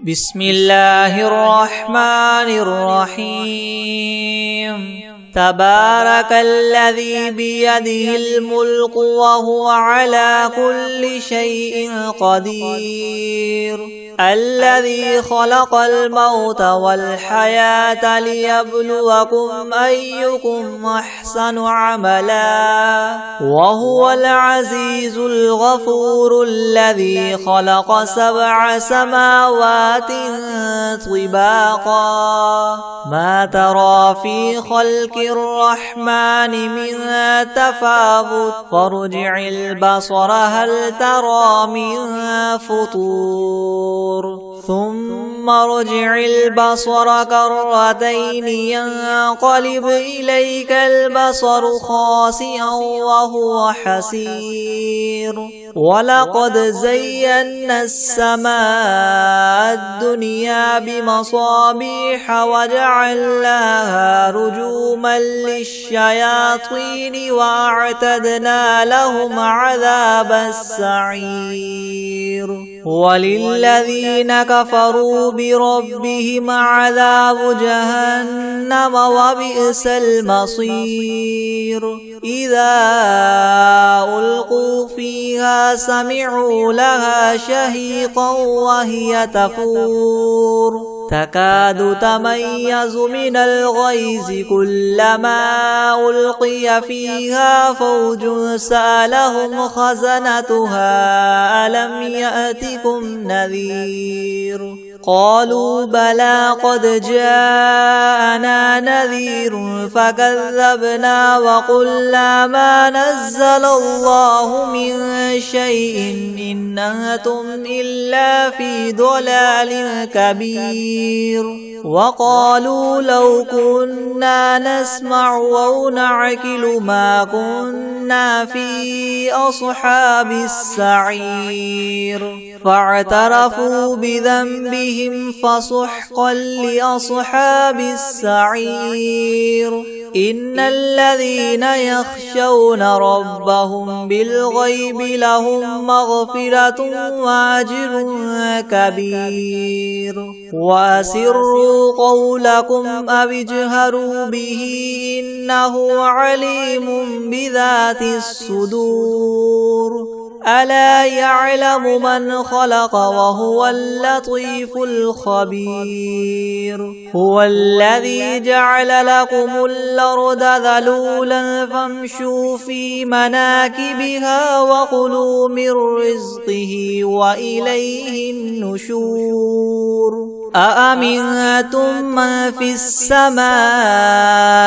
بسم الله الرحمن الرحيم. تبارك الذي بيده الملك وهو على كل شيء قدير. الذي خلق الموت والحياة ليبلوكم أيكم أحسن عملا وهو العزيز الغفور. الذي خلق 7 سماوات طباقا ما ترى في خلق الرحمن من تفاوت فارجع البصر هل ترى من فطور ثم ارجع البصر كرتين ينقلب إليك البصر خاسئا وهو حسير. ولقد زينا السماء الدنيا بمصابيح وجعلناها رجوما للشياطين وأعتدنا لهم عذاب السعير. وللذين كفروا بربهم عذاب جهنم وبئس المصير. إذا ألقوا فيها سمعوا لها شهيقا وهي تفور تكاد تميز من الغيظ كلما ألقي فيها فوج سألهم خزنتها ألم يأتكم نذير قالوا بلى قد جاءنا نذير فكذبنا وقلنا ما نزل الله من شيء إن أنتم إلا في ضلال كبير. وقالوا لو كنا نسمع أو نعقل ما كنا في أصحاب السعير. فاعترفوا بذنبهم فسحقا لأصحاب السعير. إن الذين يخشون ربهم بالغيب لهم مغفرة وأجر كبير. وأسروا قولكم أو اجهروا به إنه عليم بذات الصدور. ألا يعلم من خلق وهو اللطيف الخبير. هو الذي جعل لكم الأرض ذلولا فامشوا في مناكبها وكلوا من رزقه وإليه النشور. أأمنتم من في السماء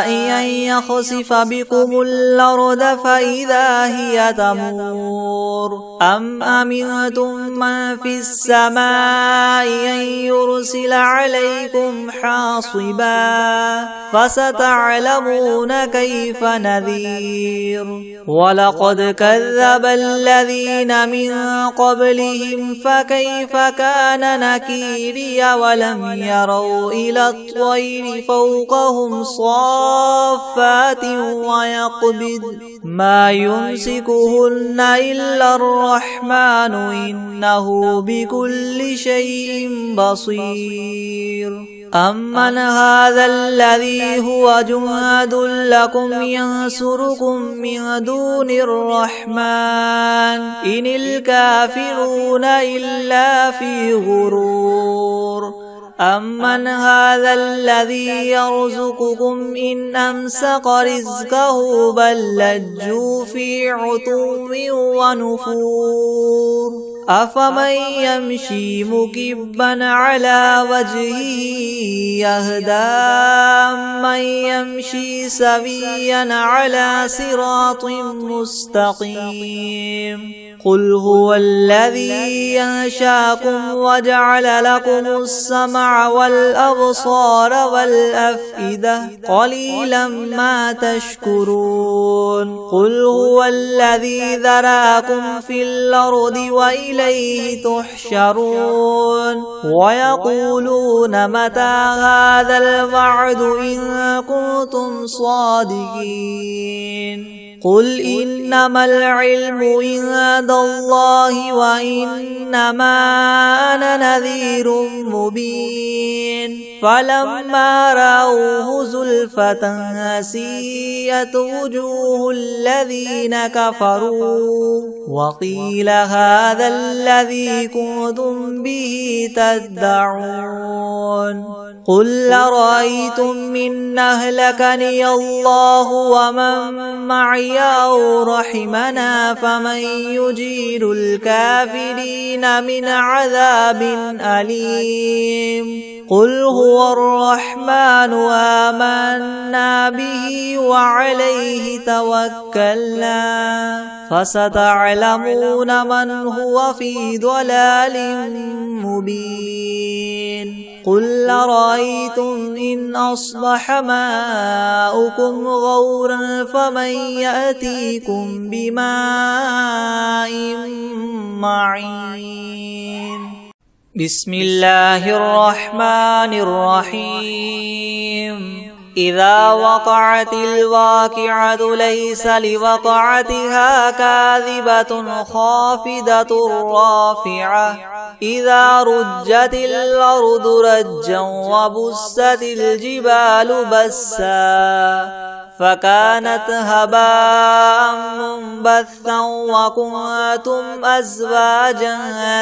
أن يخسف بكم الأرض فإذا هي تمور أم أمنتم من في السماء أن يرسل عليكم حاصبا فستعلمون كيف نذير. ولقد كذب الذين من قبلهم فكيف كان نكيري. ولم يروا إلى الطير فوقهم صافات ويقبض ما يمسكهن إلا الرحمن إنه بكل شيء بصير. أمن هذا الذي هو جند لكم ينصركم من دون الرحمن إن الكافرون إلا في غرور. أمن هذا الذي يرزقكم إن أمسك رزقه بل لجوا في عتو ونفور. أفمن يمشي مكبا على وجهه يهدى من يمشي سويا على صراط مستقيم. قل هو الذي ينشاكم وجعل لكم السمع والأبصار والأفئدة قليلا ما تشكرون. قل هو الذي ذراكم في الأرض وإليه تحشرون. ويقولون متى هذا الوعد إن كنتم صادقين. قل إنما العلم عند الله وإنما أنا نذير مبين فلما رأوه زلفة سيئت وجوه الذين كفروا وقيل هذا الذي كنتم به تدعون قل أرأيتم إن أهلكني الله ومن معي أو رحمنا فمن يجير الكافرين من عذاب أليم قل هو الرحمن آمنا به وعليه توكلنا فستعلمون من هو في ضلال مبين قل أرأيتم إن أصبح ماؤكم غورا فمن يأتيكم بماء معين بسم الله الرحمن الرحيم إذا وقعت الواقعة ليس لوقعتها كاذبة خافضة رافعة إذا رجت الأرض رجا وبست الجبال بسا فكانت هباء منبثا وكنتم أزواجا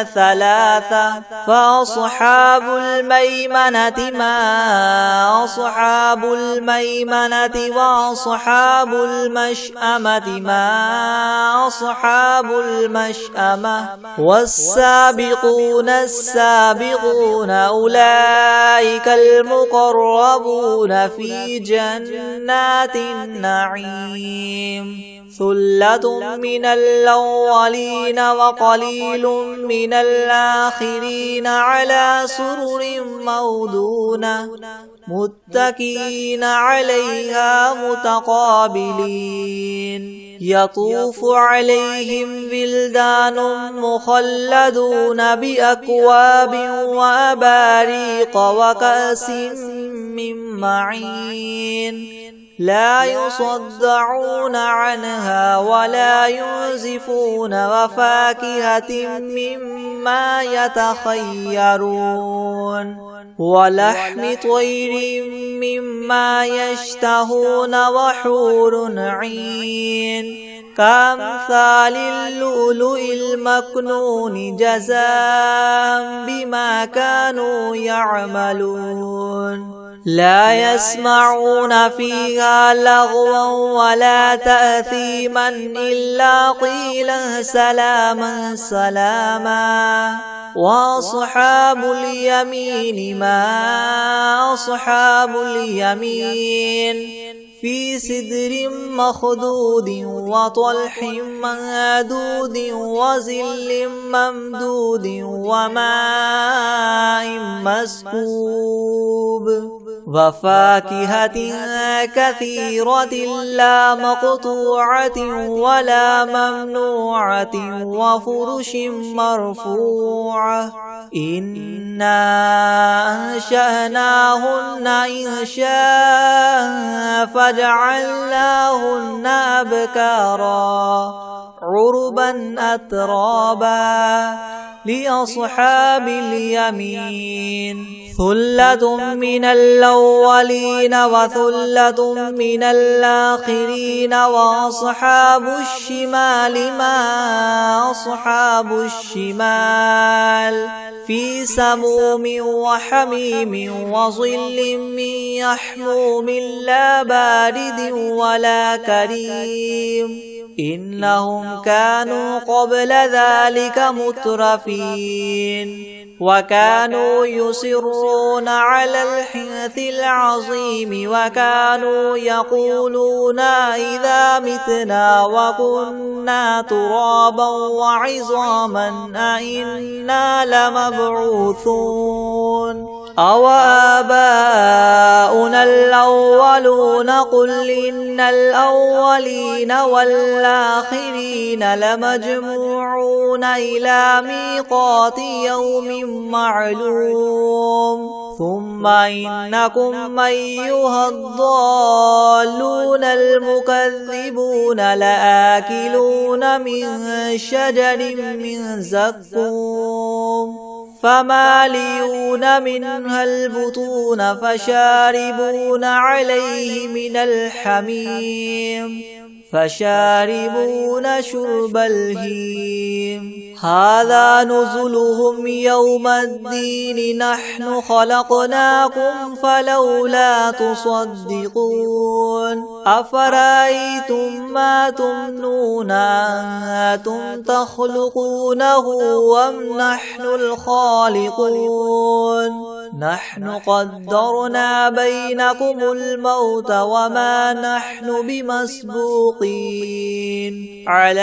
ثلاثة فأصحاب الميمنة ما أصحاب الميمنة وأصحاب المشأمة ما أصحاب المشأمة والسابقون السابقون أولئك المقربون في جنات النعيم ثلة من الأولين وقليل من الآخرين على سرر موضونة متكئين عليها متقابلين يطوف عليهم ولدان مخلدون بأكواب وأباريق وكأس من معين لا يصدعون عنها ولا ينزفون وفاكهة مما يتخيرون ولحم طير مما يشتهون وحور عين كأمثال اللؤلؤ المكنون جزاء بما كانوا يعملون لا يسمعون فيها لغوا ولا تأثيما إلا قيلا سلاما سلاما وأصحاب اليمين ما أصحاب اليمين في سدر مخضود وطلح منضود وظل ممدود وماء مسكوب وفاكهة كثيرة لا مقطوعة ولا ممنوعة وفرش مرفوعة إنا أنشأناهن إنشاء فجعلناهن أبكارا عربا أترابا لأصحاب اليمين ثلة من الأولين وثلة من الآخرين وأصحاب الشمال ما أصحاب الشمال في سموم وحميم وظل من يحموم لا بارد ولا كريم إنهم كانوا قبل ذلك مترفين وكانوا يصرون على الحنث العظيم وكانوا يقولون إذا متنا وكنا ترابا وعظاما أئنا لمبعوثون أو آباؤنا الأولون قل إن الأولين والآخرين لمجموعون إلى ميقات يوم معلوم ثم إنكم أيها الضالون المكذبون لآكلون من شجر من زقوم فمالئون منها البطون فشاربون عليه من الحميم فشاربون شرب الهيم هذا نزلهم يوم الدين نحن خلقناكم فلولا تصدقون أفرأيتم ما تمنون أنتم تخلقونه أم نحن الخالقون نحن قدرنا بينكم الموت وما نحن بمسبوقين على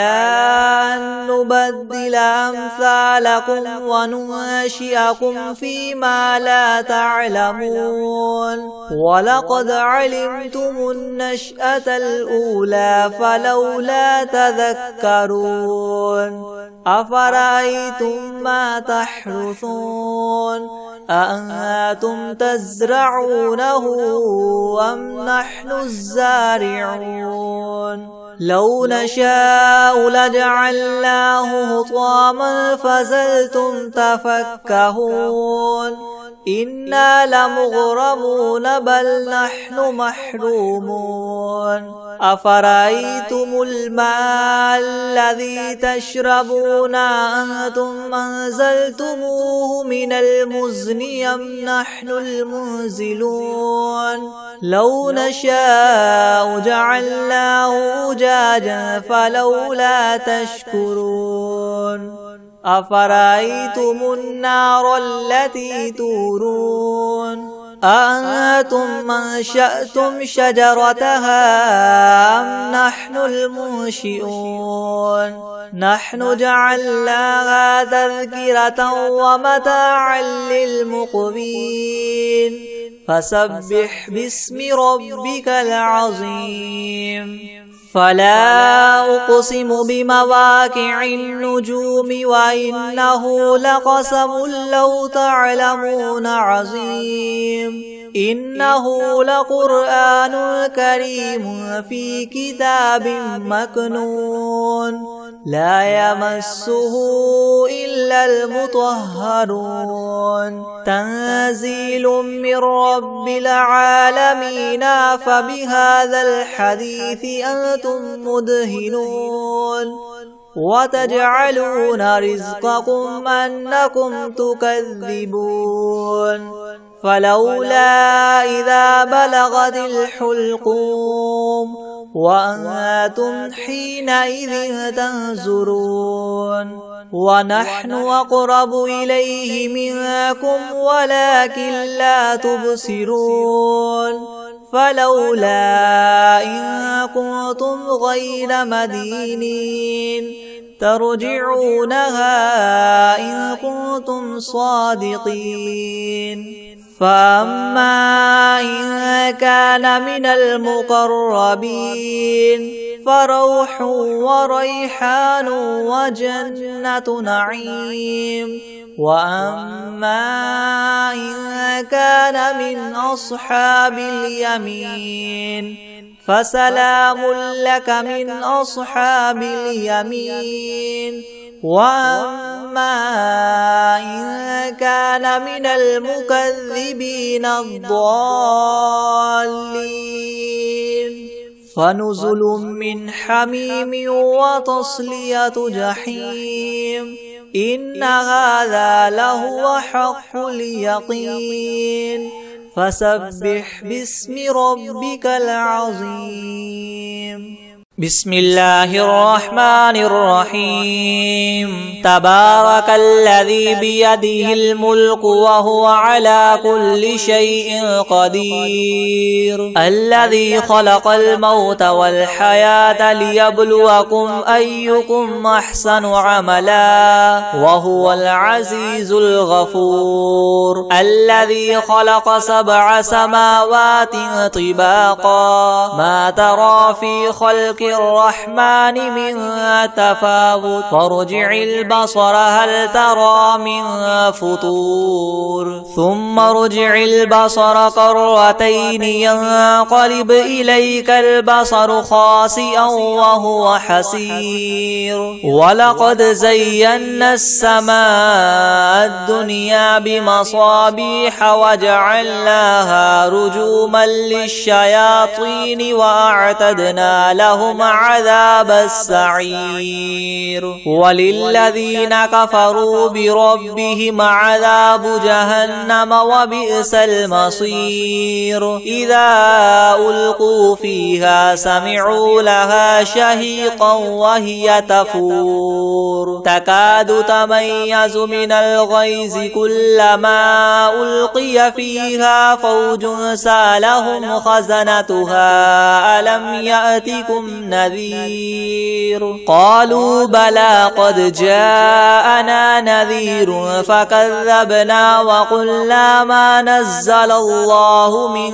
أن نبدل أمثالكم وننشئكم فيما لا تعلمون ولقد علمتم النشأة الأولى فلولا تذكرون أفرأيتم ما تحرثون أأنتم تزرعونه أم نحن الزارعون لو نشاء لجعلناه حطاما فظلتم تفكهون إنا لمغرمون بل نحن محرومون أفرأيتم الماء الذي تشربون أنتم أنزلتموه من المزن أم نحن المنزلون لو نشاء جعلناه أجاجا فلولا تشكرون أفرأيتم النار التي تورون أأنتم أنشأتم شجرتها أم نحن المنشئون نحن جعلناها تذكرة ومتاعا للمقوين فسبح باسم ربك العظيم فلا أقسم بمواقع النجوم وإنه لقسم لو تعلمون عظيم إنه لقرآن كريم في كتاب مكنون لا يمسه إلا المطهرون تنزيل من رب العالمين فبهذا الحديث أنتم مدهنون وتجعلون رزقكم أنكم تكذبون فلولا إذا بلغت الحلقوم وأنتم حينئذ تنظرون ونحن أقرب إليه منكم ولكن لا تبصرون فلولا إن كنتم غير مدينين ترجعونها إن كنتم صادقين فأما إن كان من المقربين فروح وريحان وجنة نعيم وأما إن كان من أصحاب اليمين فسلام لك من أصحاب اليمين وأما إن كان من المكذبين الضالين فنزل من حميم وتصلية جحيم إن هذا لهو حق اليقين فسبح باسم ربك العظيم بسم الله الرحمن الرحيم تبارك الذي بيده الملك وهو على كل شيء قدير الذي خلق الموت والحياة ليبلوكم أيكم أحسن عملا وهو العزيز الغفور الذي خلق 7 سماوات طباقا ما ترى في خلق للرحمن من تفاوت فارجع البصر هل ترى من فطور ثم ارجع البصر كرتين ينقلب إليك البصر خاسئا وهو حسير ولقد زينا السماء الدنيا بمصابيح وجعلناها رجوما للشياطين وأعتدنا لهم عذاب السعير وللذين كفروا بربهم عذاب جهنم وبئس المصير إذا ألقوا فيها سمعوا لها شهيقا وهي تفور تكاد تميز من الغيظ كلما ألقي فيها فوج سألهم خزنتها ألم يأتكم نذير قالوا بلى قد جاءنا نذير فكذبنا وقلنا ما نزل الله من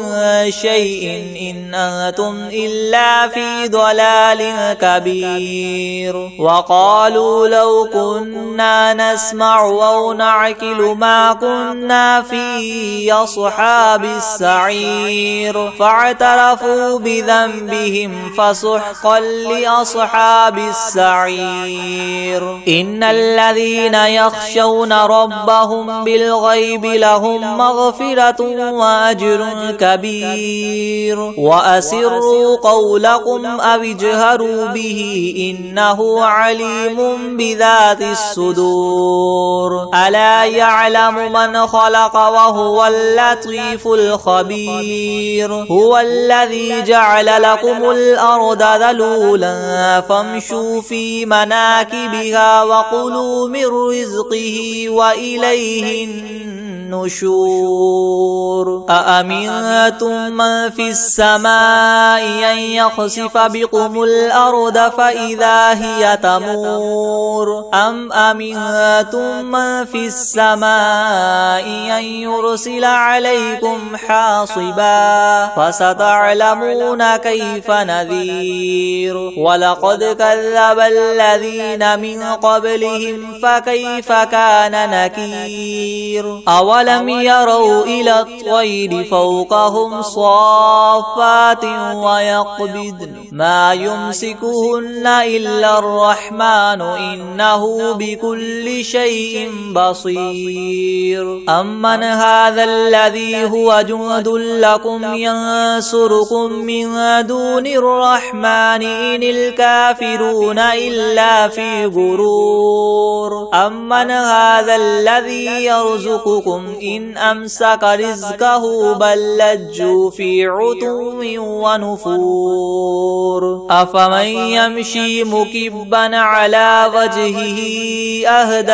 شيء إن أنتم إلا في ضلال كبير وقالوا لو كنا نسمع أو نعقل ما كنا في أصحاب السعير فاعترفوا بذنبهم فسحقا لأصحاب السعير إن الذين يخشون ربهم بالغيب لهم مغفرة وأجر كبير وأسروا قولكم أو اجهروا به إنه عليم بذات الصدور ألا يعلم من خلق وهو اللطيف الخبير هو الذي جعل لكم الأرض ذلولا فامشوا في مناكبها وكلوا من رزقه وإليه النشور أأمنتم من في السماء أن يخسف بكم الأرض فإذا هي تمور أم أمنتم من في السماء أن يرسل عليكم حاصبا فستعلمون كيف نذير ولقد كذب الذين من قبلهم فكيف كان نكير أولم يروا إلى الطير فوقهم صافات ويقبضن ما يمسكهن إلا الرحمن إنه بكل شيء بصير أمن هذا الذي هو جند لكم ينصركم من دون الرحمن إن الكافرون إلا في غرور أمن هذا الذي يرزقكم إن أمسك رزقه بل لجوا في عتو ونفور أفمن يمشي مكبا على وجهه أهدى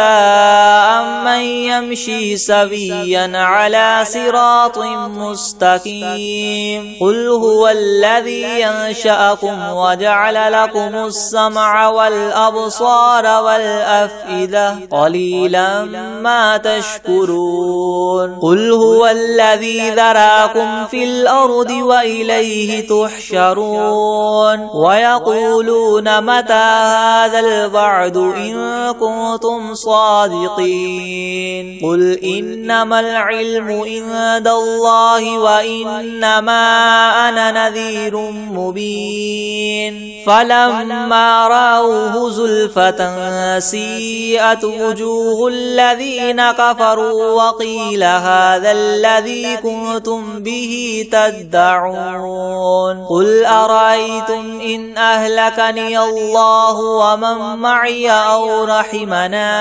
أمن يمشي سويا على صراط مستقيم قل هو الذي أنشأكم وجعل لكم السمع والأبصار والأفئدة قليلا ما تشكرون قل هو الذي ذراكم في الأرض وإليه تحشرون ويقولون متى هذا الوعد إن كنتم صادقين قل إنما العلم عند الله وإنما أنا نذير مبين فلما رأوه زلفة سيئت وجوه الذين كفروا وقيل هذا الذي كنتم به تدعون قل أرأيتم إن أهلكني الله ومن معي أو رحمنا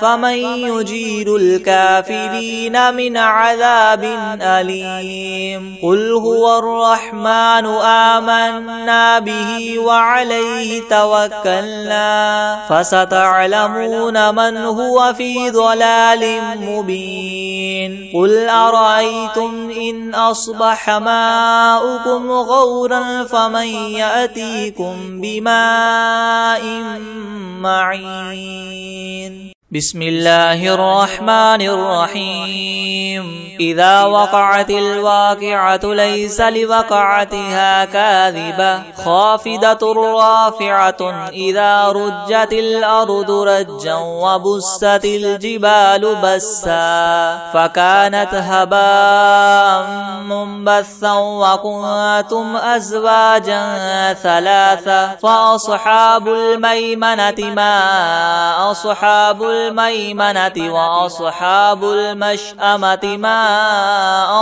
فمن يجير الكافرين من عذاب أليم قل هو الرحمن آمنا به وعليه توكلنا فستعلمون من هو في ضلال مبين قل أرأيتم إن أصبح ماؤكم غورا فمن يأتيكم بماء معين بسم الله الرحمن الرحيم إذا وقعت الواقعة ليس لوقعتها كاذبة خافضة رافعة إذا رجت الأرض رجا وبست الجبال بسا فكانت هباء منبثا وكنتم أزواجا ثلاثة فأصحاب الميمنة ما أصحاب الميمنة وأصحاب المشأمة ما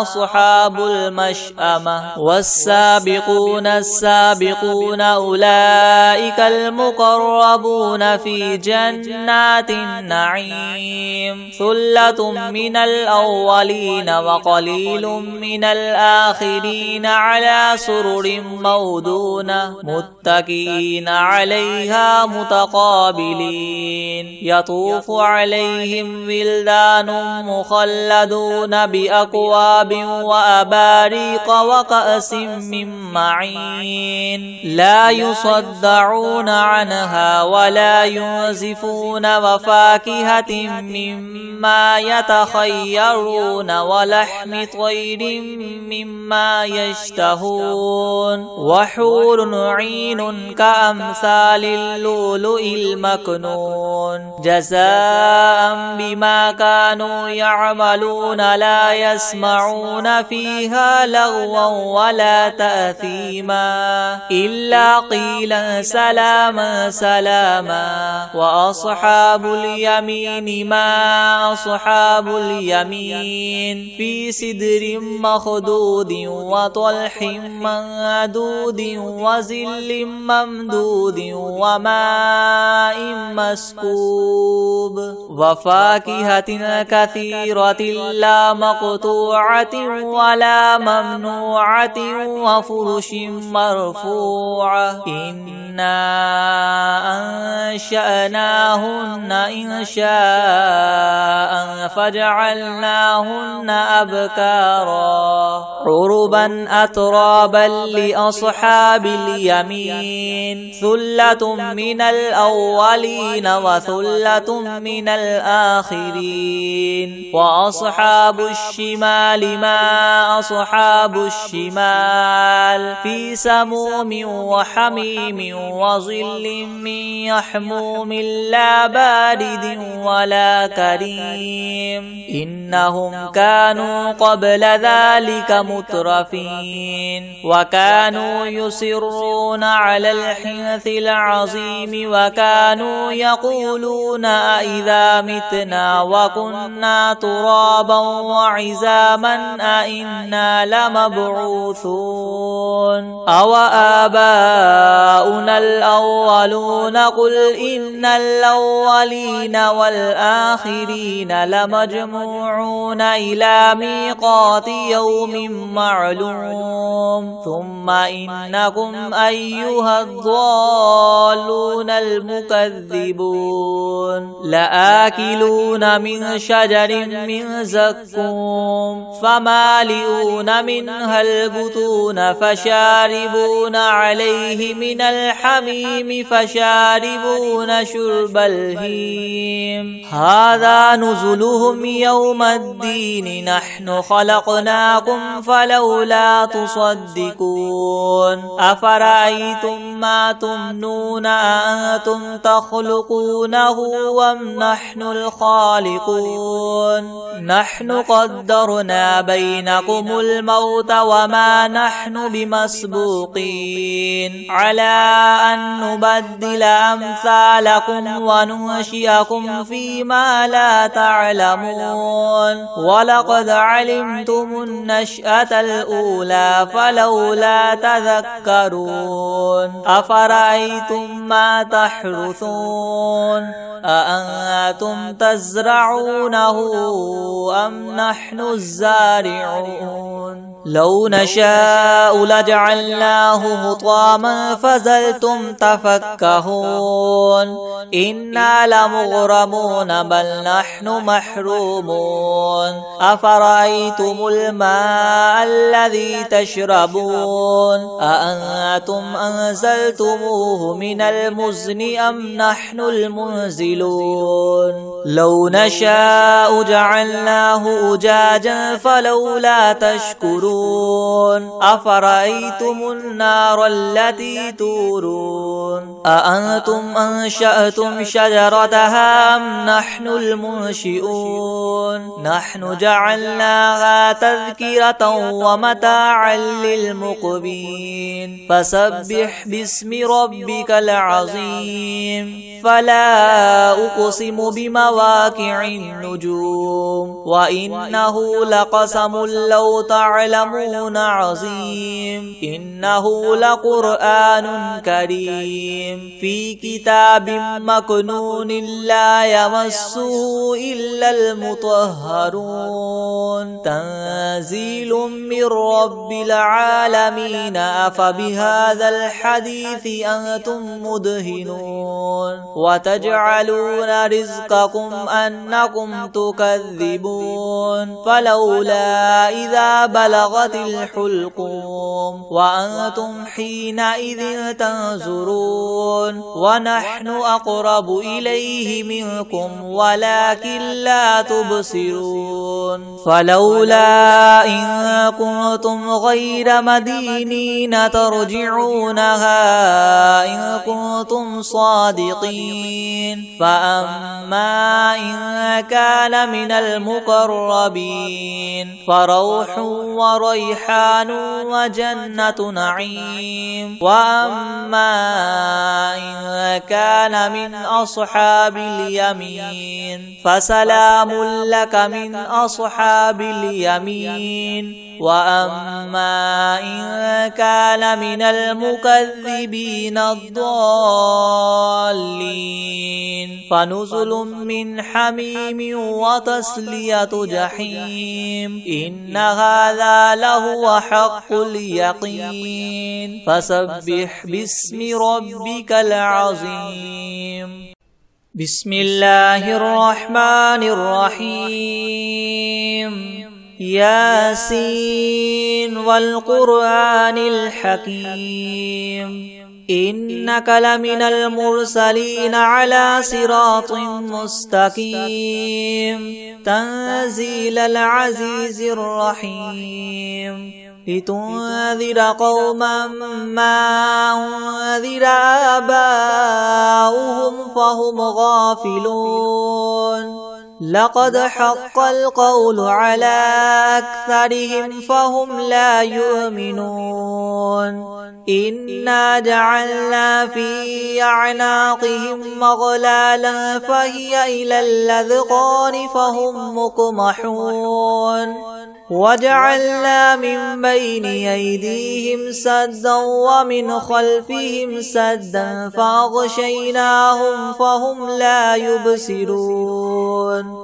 أصحاب المشأمة والسابقون السابقون أولئك المقربون في جنات النعيم ثلة من الأولين وقليل من الآخرين على سرر موضونة متكئين عليها متقابلين يطوف عليهم ولدان مخلدون بأكواب وأباريق وكأس من معين لا يصدعون عنها ولا ينزفون وفاكهة مما يتخيرون ولحم طير مما يشتهون وحور عين كأمثال اللؤلؤ المكنون جزاء بما كانوا يعملون لا يسمعون فيها لغوا ولا تأثيما إلا قيلا سلاما سلاما وأصحاب اليمين ما أصحاب اليمين في سدر مخدود وطلح منضود وظل ممدود وماء مسكوب وفاكهة كثيرة لا مقطوعة ولا ممنوعة وفرش مرفوعة إنا أنشأناهن إنشاء فجعلناهن أبكارا عربا أترابا لأصحاب اليمين ثلة من الأولين وثلة من الآخرين وأصحاب الشمال ما أصحاب الشمال في سموم وحميم وظل من يحموم لا بارد ولا كريم إنهم كانوا قبل ذلك مترفين وكانوا يصرون على الحنث العظيم وكانوا يقولون أئذا متنا وكنا ترابا وعظاما أئنا لمبعوثون أو آباؤنا الأولون قل إن الأولين والآخرين لمجموعون إلى ميقات يوم معلوم ثم إنكم أيها الضالون المكذبون لآكلون من شجر من زقوم فمالئون منها البطون فشاربون عليه من الحميم فشاربون شرب الهيم هذا نزلهم يوم الدين نحن خلقناكم فلولا تصدقون أفرأيتم ما تمنون أأنتم تخلقونه أم نحن الخالقون نحن قدرنا بينكم الموت وما نحن بمسبوقين على أن نبدل أمثالكم وننشئكم فيما لا تعلمون ولقد علمتم النشأة الأولى فلولا تذكرون أفرأيتم ما تحرثون أأنتم تزرعونه أم نحن الزارعون لو نشاء لجعلناه حطاما فظلتم تفكهون إنا لمغرمون بل نحن محرومون أفرأيتم الماء الذي تشربون أأنتم أنزلتموه من المزن أم نحن المنزلون لو نشاء جعلناه أجاجا فلولا تشكرون أفرأيتم النار التي تورون أأنتم أنشأتم شجرتها أم نحن المنشئون نحن جعلناها تذكرة ومتاعا للمقوين فسبح باسم ربك العظيم فلا أقسم بمواقع النجوم وإنه لقسم لو تعلمون عظيم إنه لقرآن كريم في كتاب مكنون لا يمسه إلا المطهرون تنزيل من رب العالمين أفبهذا الحديث أنتم مدهنون وتجعلون رزقكم أنكم تكذبون فلولا إذا بلغت الحلقوم وأنتم حينئذ تنظرون ونحن أقرب إليه منكم ولكن لا تبصرون فلولا إن كنتم غير مدينين ترجعونها إن كنتم صادقين فأما إن كان من المقربين فروح وريحان وجنة نعيم وأما إن كان من أصحاب اليمين فسلام لك من أصحاب اليمين وأما إن كان من المكذبين الضالين فنزل من حميم وتصلية جحيم إن هذا لهو حق اليقين فسبح باسم ربك العظيم بسم الله الرحمن الرحيم ياسين والقرآن الحكيم إنك لمن المرسلين على صراط مستقيم تنزيل العزيز الرحيم لتنذر قوما ما أنذر آباؤهم فهم غافلون لقد حق القول على أكثرهم فهم لا يؤمنون إنا جعلنا في أعناقهم مغلالا فهي إلى الأذقان فهم مقمحون وجعلنا من بين أيديهم سدا ومن خلفهم سدا فأغشيناهم فهم لا يبصرون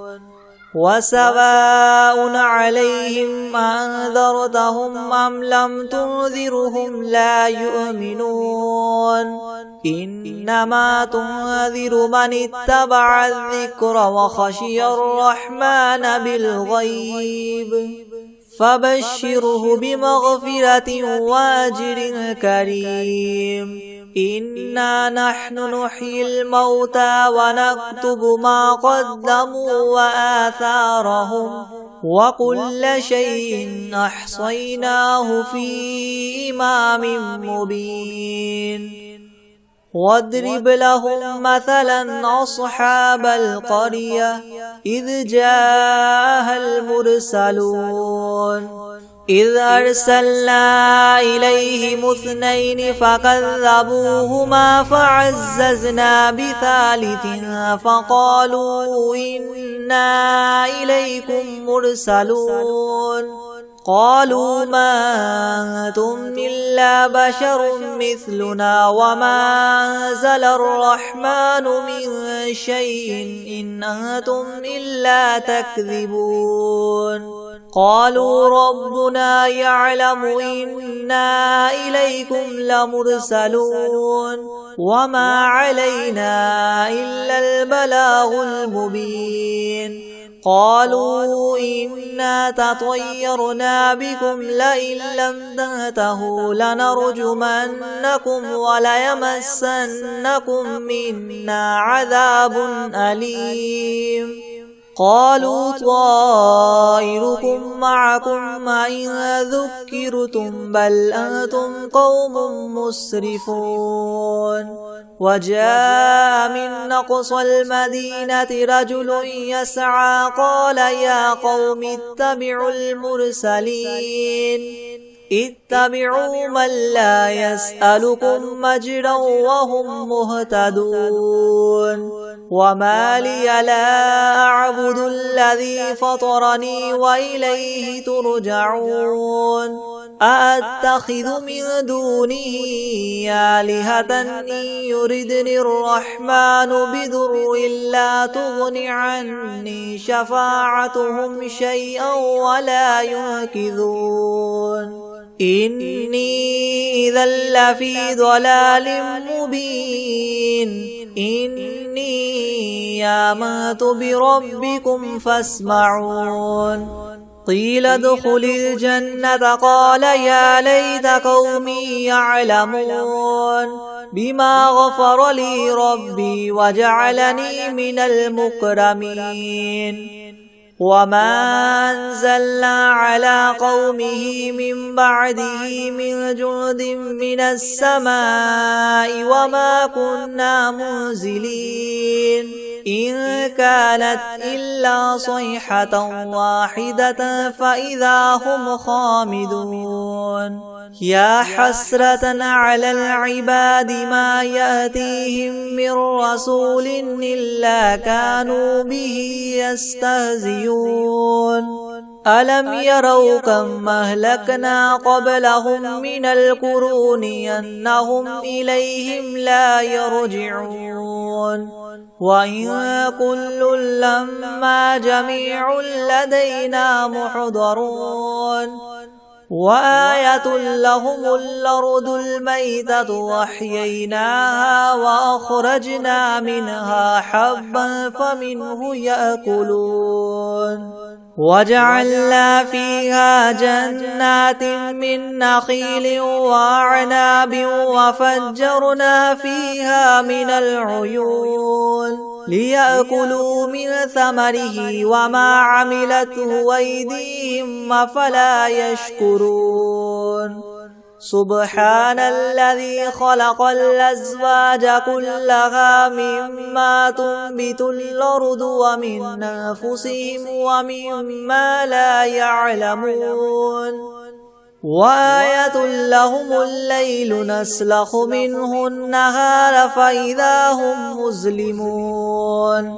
وسواء عليهم أنذرتهم أم لم تنذرهم لا يؤمنون إنما تنذر من اتبع الذكر وخشي الرحمن بالغيب فبشره بمغفرة وأجر كريم إنا نحن نحيي الموتى ونكتب ما قدموا وآثارهم وكل شيء أحصيناه في إمام مبين واضرب لهم مثلا أصحاب القرية إذ جاءها المرسلون إذ أرسلنا إليهم اثنين فكذبوهما فعززنا بثالث فقالوا إنا إليكم مرسلون قالوا ما أنتم إلا بشر مثلنا وما أنزل الرحمن من شيء إن أنتم إلا تكذبون قالوا ربنا يعلم إنا إليكم لمرسلون وما علينا إلا البلاغ المبين قالوا إنا تطيرنا بكم لئن لم تنتهوا لنرجمنكم وليمسنكم منا عذاب أليم قالوا طائركم معكم إن ذكرتم بل أنتم قوم مسرفون وجاء من أقصى المدينة رجل يسعى قال يا قوم اتبعوا المرسلين اتبعوا من لا يسألكم مجرا وهم مهتدون وما لي لا أعبد الذي فطرني وإليه ترجعون أأتخذ من دونه آلهة إن يردني الرحمن بضر لا تغن عني شفاعتهم شيئا ولا ينقذون إني إذا لفي ضلال مبين إني آمنت بربكم فاسمعون قيل ادخل الجنة قال يا ليت قومي يعلمون بما غفر لي ربي وجعلني من المكرمين وما أنزلنا على قومه من بعده من جند من السماء وما كنا منزلين إن كانت إلا صيحة واحدة فإذا هم خامدون يا حسرة على العباد ما يأتيهم من رسول إلا كانوا به يستهزئون ألم يروا كم أهلكنا قبلهم من القرون أنهم إليهم لا يرجعون وإن كل لما جميع لدينا محضرون وآية لهم الأرض الميتة وأحييناها وأخرجنا منها حبا فمنه يأكلون وجعلنا فيها جنات من نخيل وأعناب وفجرنا فيها من العيون ليأكلوا من ثمره وما عملته أيديهم أفلا يشكرون سبحان الذي خلق الأزواج كلها مما تنبت الأرض ومن أنفسهم ومما لا يعلمون وآية لهم الليل نسلخ منه النهار فإذا هم مظلمون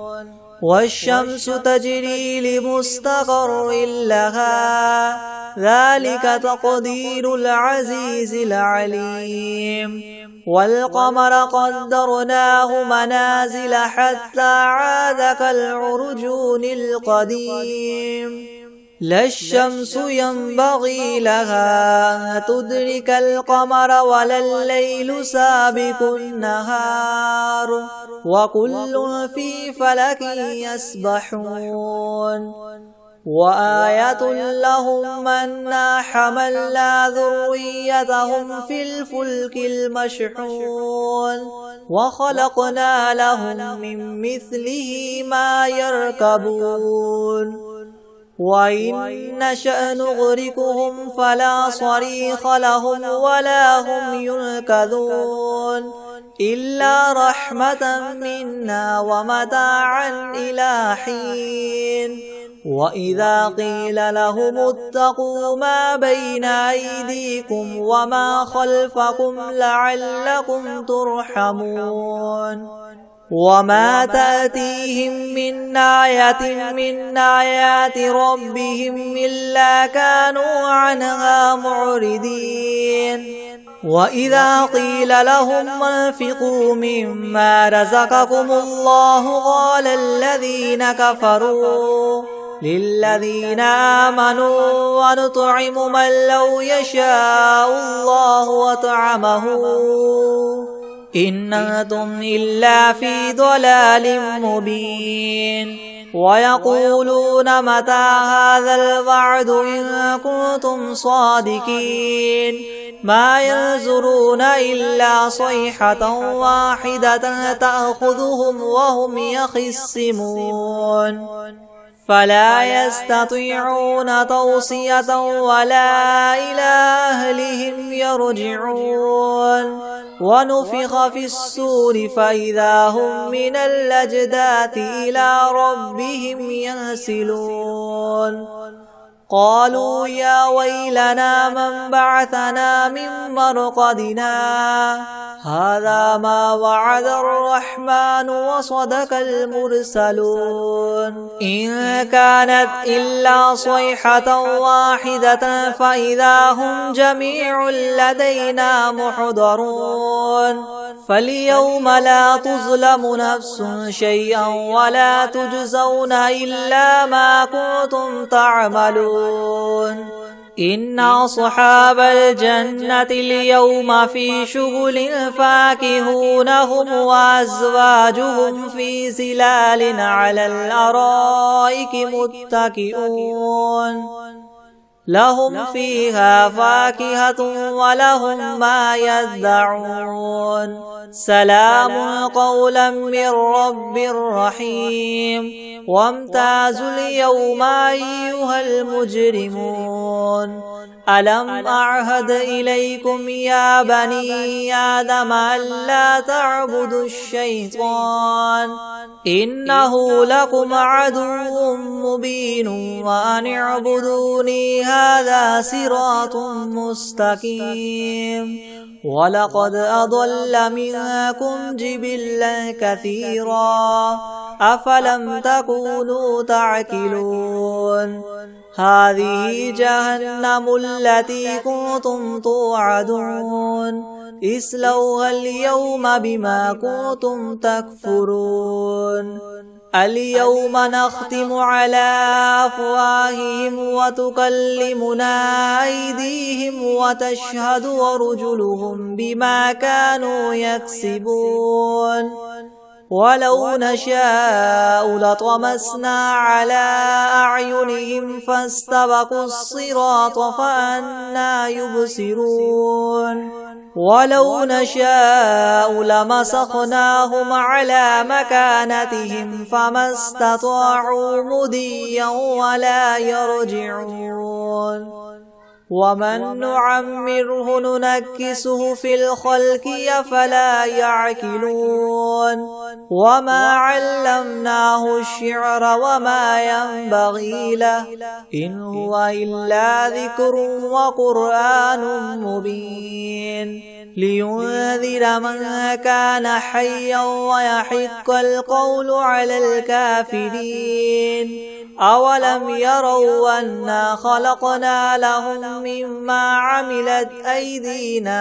والشمس تجري لمستقر لها ذلك تقدير العزيز العليم والقمر قدرناه منازل حتى عاد كالعرجون القديم لا الشمس ينبغي لها أن تدرك القمر ولا الليل سابق النهار وكل في فلك يسبحون وآية لهم أنا حملنا ذريتهم في الفلك المشحون وخلقنا لهم من مثله ما يركبون وإن نشأ نغرقهم فلا صريخ لهم ولا هم ينقذون إلا رحمة منا ومتاعا إلى حين وإذا قيل لهم اتقوا ما بين أيديكم وما خلفكم لعلكم ترحمون وما تأتيهم من آية من آيات ربهم إلا كانوا عنها معرضين وإذا قيل لهم انفقوا مما رزقكم الله للذين آمنوا ونطعم من لو يشاء الله وطعمه إن أنتم إلا في ضلال مبين ويقولون متى هذا الوعد إن كنتم صادقين ما ينظرون إلا صيحة واحدة تأخذهم وهم يخصمون فلا يستطيعون توصية ولا إلى أهلهم يرجعون ونفخ في الصور فإذا هم من الأجداث إلى ربهم ينسلون قالوا يا ويلنا من بعثنا من مرقدنا هذا ما وعد الرحمن وصدق المرسلون إن كانت إلا صيحة واحدة فإذا هم جميع لدينا محضرون فاليوم لا تظلم نفس شيئا ولا تجزون إلا ما كنتم تعملون إن أصحاب الجنة اليوم في شغل فاكهون هم وأزواجهم في ظلال على الأرائك متكئون لهم فيها فاكهة ولهم ما يدعون سلام قولا من رب رحيم وامتازوا اليوم أيها المجرمون ألم أعهد إليكم يا بني آدم ألا تعبدوا الشيطان إنه لكم عدو مبين وأن اعبدوني هذا صراط مستقيم ولقد أضل منكم جبلا كثيرا أفلم تكونوا تعقلون هذه جهنم التي كنتم توعدون اصلوها اليوم بما كنتم تكفرون اليوم نختم على أفواههم وتكلمنا أيديهم وتشهد أرجلهم بما كانوا يكسبون ولو نشاء لطمسنا على أعينهم فاستبقوا الصراط فأنى يبصرون ولو نشاء لمسخناهم على مكانتهم فما استطاعوا مضيا ولا يرجعون ومن نعمره ننكسه في الخلق أفلا يعقلون وما علمناه الشعر وما ينبغي له إن هو إلا ذكر وقرآن مبين لينذر من كان حيا ويحق القول على الكافرين أولم يروا أنا خلقنا لهم مما عملت أيدينا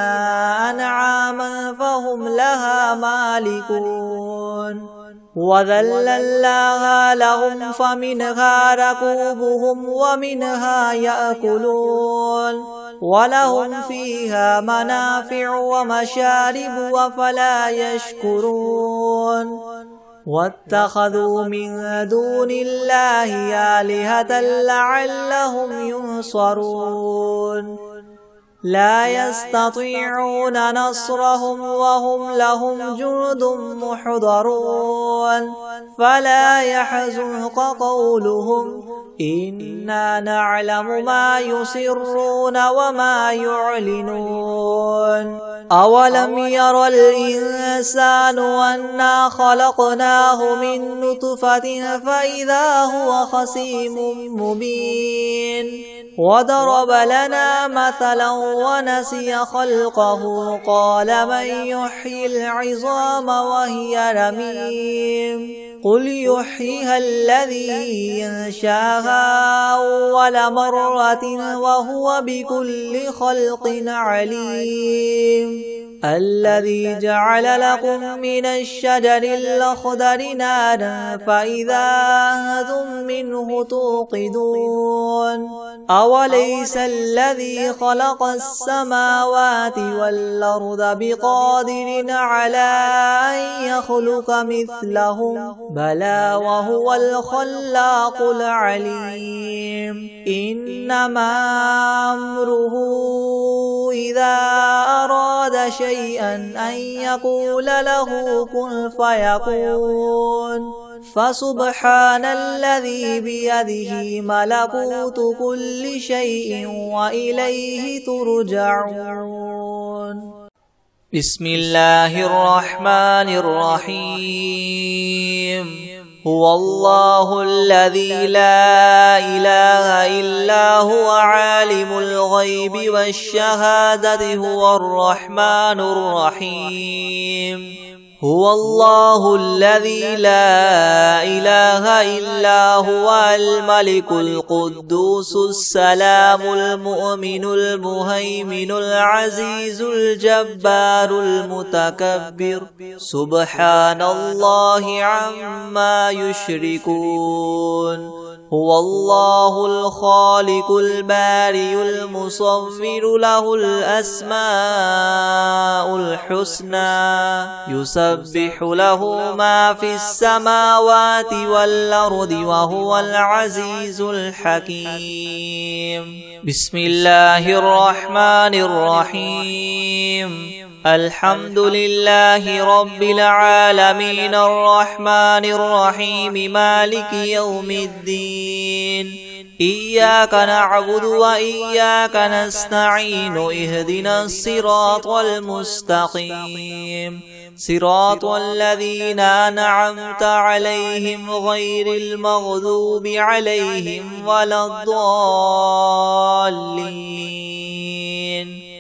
أنعاما فهم لها مالكون وذللناها لهم فمنها ركوبهم ومنها يأكلون ولهم فيها منافع ومشارب وفلا يشكرون واتخذوا من دون الله آلهة لعلهم ينصرون لا يستطيعون نصرهم وهم لهم جند محضرون فلا يحزنك قولهم إنا نعلم ما يسرون وما يعلنون أولم ير الإنسان أنا خلقناه من نطفة فإذا هو خصيم مبين وضرب لنا مثلا ونسي خلقه قال من يحيي العظام وهي رميم قل يحييها الذي ينشاها أول مرة وهو بكل خلق عليم الذي جعل لكم من الشجر الأخضر نارا فإذا أنتم منه توقدون أوليس الذي خلق السماوات والأرض بقادر على أن يخلق مثلهم بلى وهو الخلاق العليم إنما أمره إذا أراد شيئا أن يقول له كن فيكون فسبحان الذي بيده ملكوت كل شيء وإليه ترجعون بسم الله الرحمن الرحيم هو الله الذي لا إله إلا هو عالم الغيب والشهادة هو الرحمن الرحيم هو الله الذي لا إله إلا هو الملك القدوس السلام المؤمن المهيمن العزيز الجبار المتكبر سبحان الله عما يشركون هو الله الخالق البارئ المصور له الأسماء الحسنى يسبح له ما في السماوات والأرض وهو العزيز الحكيم بسم الله الرحمن الرحيم الحمد لله رب العالمين الرحمن الرحيم مالك يوم الدين إياك نعبد وإياك نستعين اهدنا الصراط المستقيم صراط الذين أنعمت عليهم غير المغضوب عليهم ولا الضالين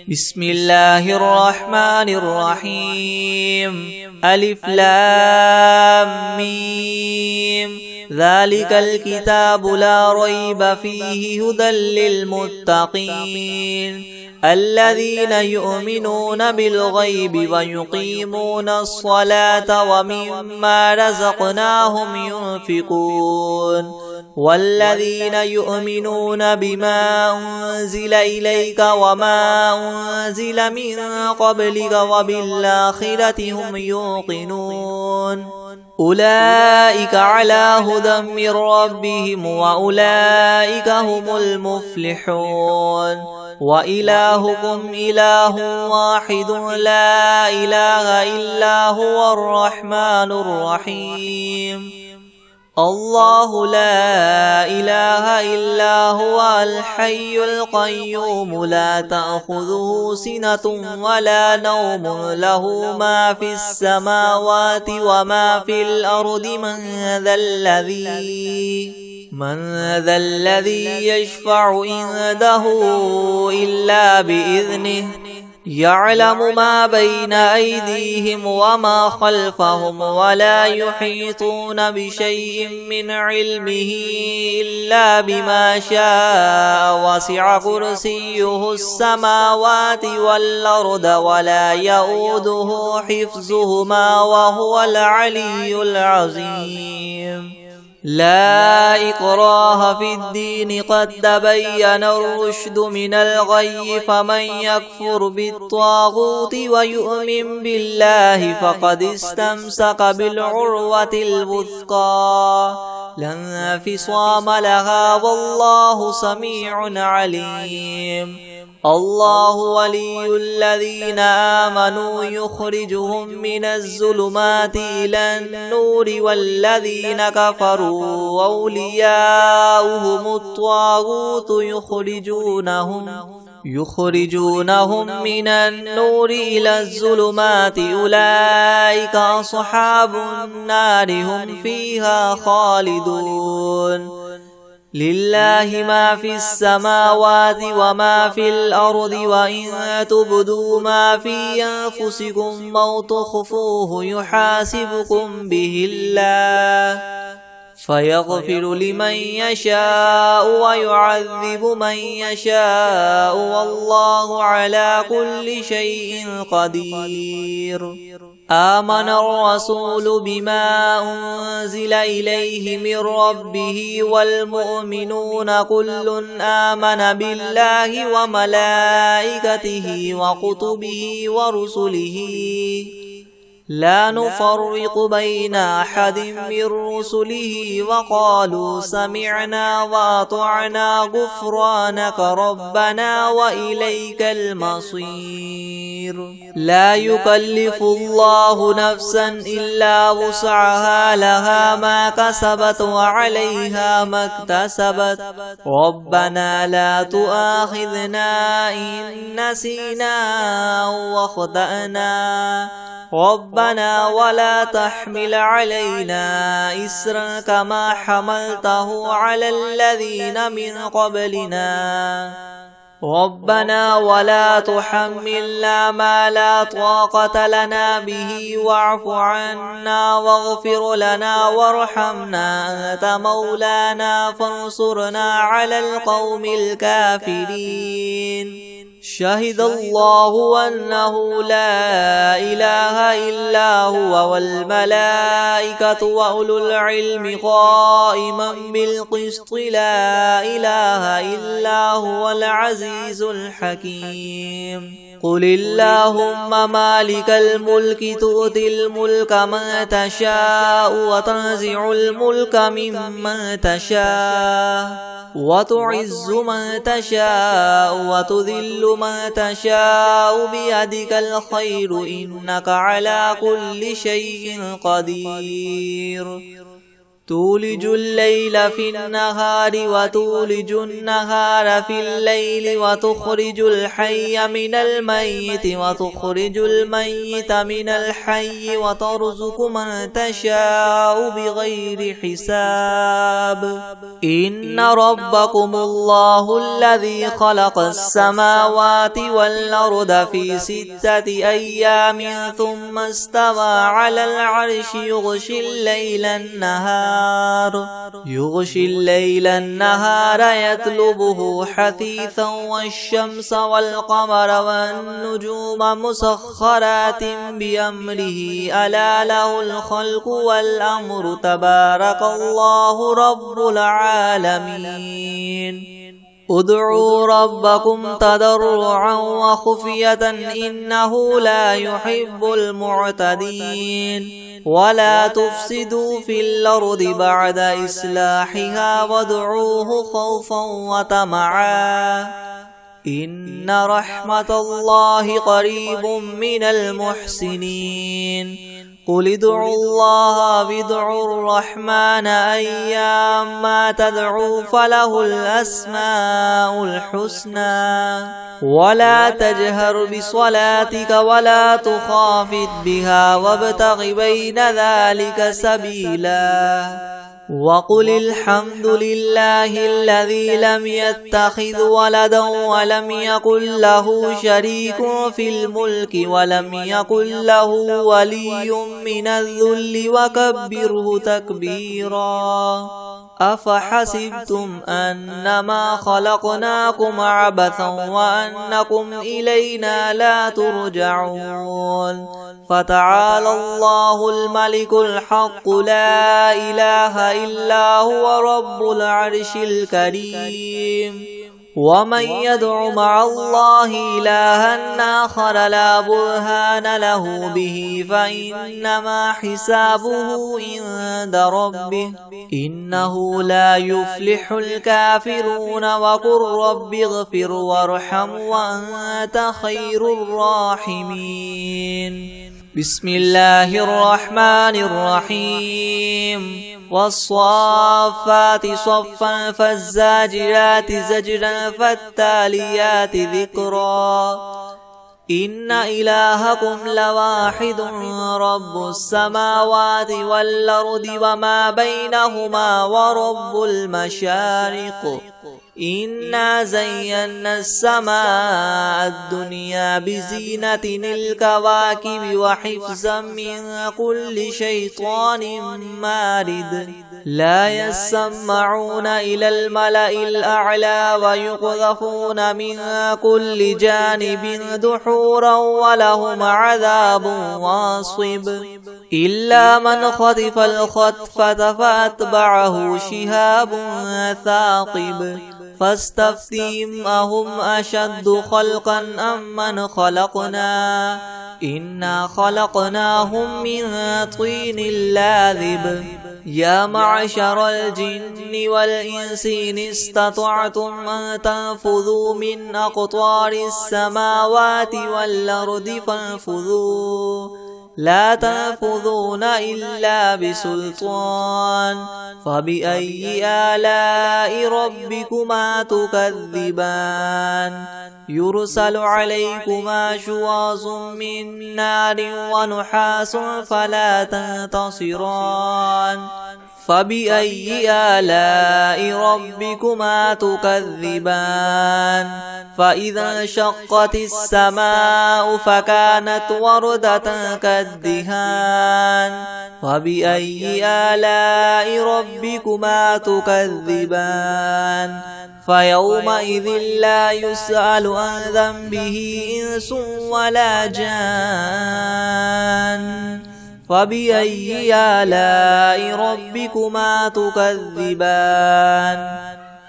بسم الله الرحمن الرحيم ألف لام ميم ذلك الكتاب لا ريب فيه هدى للمتقين الذين يؤمنون بالغيب ويقيمون الصلاة ومما رزقناهم ينفقون والذين يؤمنون بما أنزل إليك وما أنزل من قبلك وبالآخرة هم يوقنون أولئك على هدى من ربهم وأولئك هم المفلحون وإلهكم إله واحد لا إله إلا هو الرحمن الرحيم الله لا إله إلا هو الحي القيوم لا تأخذه سنة ولا نوم له ما في السماوات وما في الأرض من ذا الذي يشفع عنده إلا بإذنه يعلم ما بين أيديهم وما خلفهم ولا يحيطون بشيء من علمه إلا بما شاء وسع كرسيه السماوات والأرض ولا يؤوده حفظهما وهو العلي العظيم لا إكراه في الدين قد تبين الرشد من الغي فمن يكفر بالطاغوت ويؤمن بالله فقد استمسك بالعروة الوثقى لا انفصام لها والله سميع عليم الله ولي الذين آمنوا يخرجهم من الظلمات إلى النور والذين كفروا أولياؤهم الطاغوت يخرجونهم من النور إلى الظلمات أولئك أصحاب النار هم فيها خالدون لله ما في السماوات وما في الأرض وإن تبدوا ما في أنفسكم أو تخفوه يحاسبكم به الله فيغفر لمن يشاء ويعذب من يشاء والله على كل شيء قدير. آمن الرسول بما أنزل إليه من ربه والمؤمنون كل آمن بالله وملائكته وكتبه ورسله لا نفرق بين أحد من رسله وقالوا سمعنا وأطعنا غفرانك ربنا وإليك المصير. لا يكلف الله نفسا إلا وسعها لها ما كسبت وعليها ما اكتسبت ربنا لا تؤاخذنا إن نسينا أو أخطأنا ربنا ولا تحمل علينا إسرا كما حملته على الذين من قبلنا ربنا ولا تحملنا ما لا طاقة لنا به واعف عنا واغفر لنا وارحمنا أنت مولانا فانصرنا على القوم الكافرين. شهد الله أنه لا إله إلا هو والملائكة وأولو العلم قائما بالقسط لا إله إلا هو العزيز الحكيم. قل اللهم مالك الملك تؤتي الملك من تشاء وتنزع الملك ممن تشاء وتعز من تشاء وتذل من تشاء بيدك الخير إنك على كل شيء قدير. تولج الليل في النهار وتولج النهار في الليل وتخرج الحي من الميت وتخرج الميت من الحي وترزق من تشاء بغير حساب. إن ربكم الله الذي خلق السماوات والأرض في 6 أيام ثم استوى على العرش يغشي الليل النهار يطلبه حثيثا والشمس والقمر والنجوم مسخرات بأمره ألا له الخلق والأمر تبارك الله رب العالمين. ادعوا ربكم تضرعا وخفية إنه لا يحب المعتدين. ولا تفسدوا في الأرض بعد إصلاحها وادعوه خوفا وطمعا إن رحمة الله قريب من المحسنين. قل ادعوا الله وادعوا الرحمن أيما تدعوا فله الأسماء الحسنى ولا تجهر بصلاتك ولا تخافت بها وابتغ بين ذلك سبيلا. وقل الحمد لله الذي لم يتخذ ولدا ولم يكن له شريك في الملك ولم يكن له ولي من الذل وكبره تكبيرا. أفحسبتم أنما خلقناكم عبثا وأنكم إلينا لا ترجعون. فتعالى الله الملك الحق لا إله إلا هو رب العرش الكريم. ومن يدع مع الله إلها آخر لا برهان له به فإنما حسابه عند ربه إنه لا يفلح الكافرون. وقل رب اغفر وارحم وأنت خير الراحمين. بسم الله الرحمن الرحيم. والصافات صفا فالزاجرات زجرا فالتاليات ذكرا. إن إلهكم لواحد رب السماوات والأرض وما بينهما ورب المشارق إنا زينا السماء الدنيا بزينة الكواكب وحفظا من كل شيطان مارد لا يسمعون إلى الملأ الأعلى ويقذفون من كل جانب دحورا ولهم عذاب واصب إلا من خطف الخطفة فأتبعه شهاب ثاقب فاستفتهم أهم أشد خلقا أم من خلقنا إنا خلقناهم من طين لاذب يا معشر الجن والإنس إن استطعتم أن تنفذوا من أقطار السماوات والأرض فانفذوا لا تنفذون إلا بسلطان فبأي آلاء ربكما تكذبان يرسل عليكما شواظ من نار ونحاس فلا تنتصران فبأي آلاء ربكما تكذبان فإذا انشقت السماء فكانت وردة كالدهان فبأي آلاء ربكما تكذبان فيومئذ لا يسأل عن ذنبه إنس ولا جان فبأي آلاء ربكما تكذبان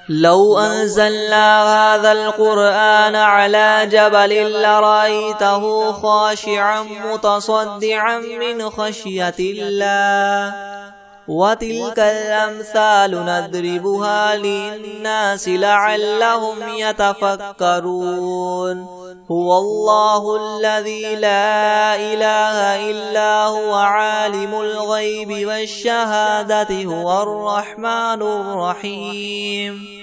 لو أنزلنا هذا القرآن على جبل لرأيته خاشعا متصدعا من خشية الله وتلك الأمثال نضربها للناس لعلهم يتفكرون هو الله الذي لا إله إلا هو عالم الغيب والشهادة هو الرحمن الرحيم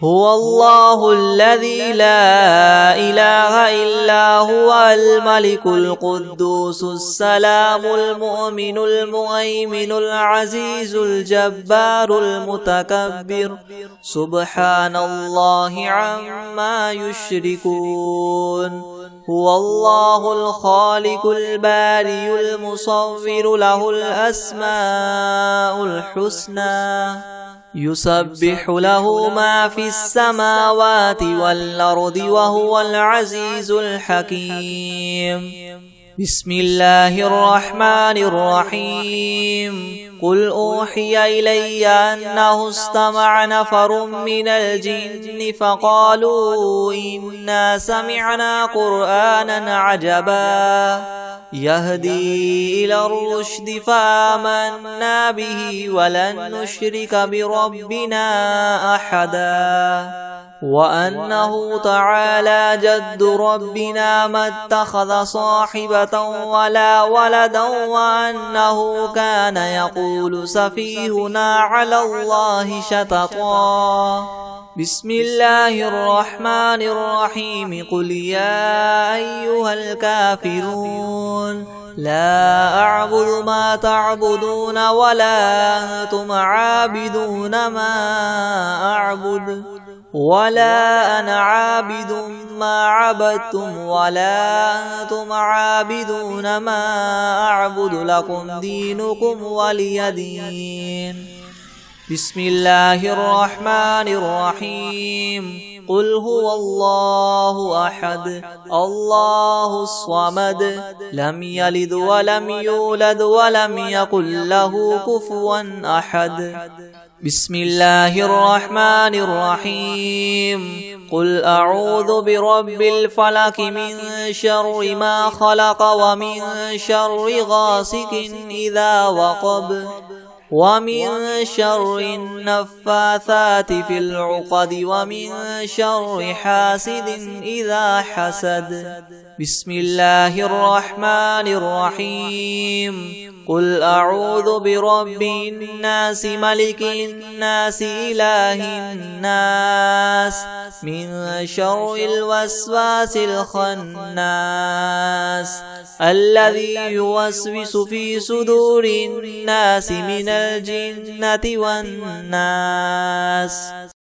هو الله الذي لا إله إلا هو الملك القدوس السلام المؤمن المهيمن العزيز الجبار المتكبر سبحان الله عما يشركون هو الله الخالق البارئ المصور له الأسماء الحسنى يسبح له ما في السماوات والأرض وهو العزيز الحكيم بسم الله الرحمن الرحيم قل أوحي إلي أنه استمع نفر من الجن فقالوا إنا سمعنا قرآنا عجبا يهدي إلى الرشد فآمنا به ولن نشرك بربنا أحدا وأنه تعالى جد ربنا ما اتخذ صاحبة ولا ولدا وأنه كان يقول سفيهنا على الله شططا بسم الله الرحمن الرحيم قل يا أيها الكافرون لا أعبد ما تعبدون ولا أنتم عابدون ما أعبد ولا أنا عابد ما عبدتم ولا أنتم عابدون ما أعبد لكم دينكم ولي دين بسم الله الرحمن الرحيم قل هو الله أحد الله الصمد لم يلد ولم يولد ولم يكن له كفوا أحد بسم الله الرحمن الرحيم قل أعوذ برب الفلك من شر ما خلق ومن شر غاسق إذا وقب ومن شر النفاثات في العقد ومن شر حاسد إذا حسد بسم الله الرحمن الرحيم قل أعوذ برب الناس ملك الناس إله الناس من شر الوسواس الخناس الذي يوسوس في صدور الناس من الجنة والناس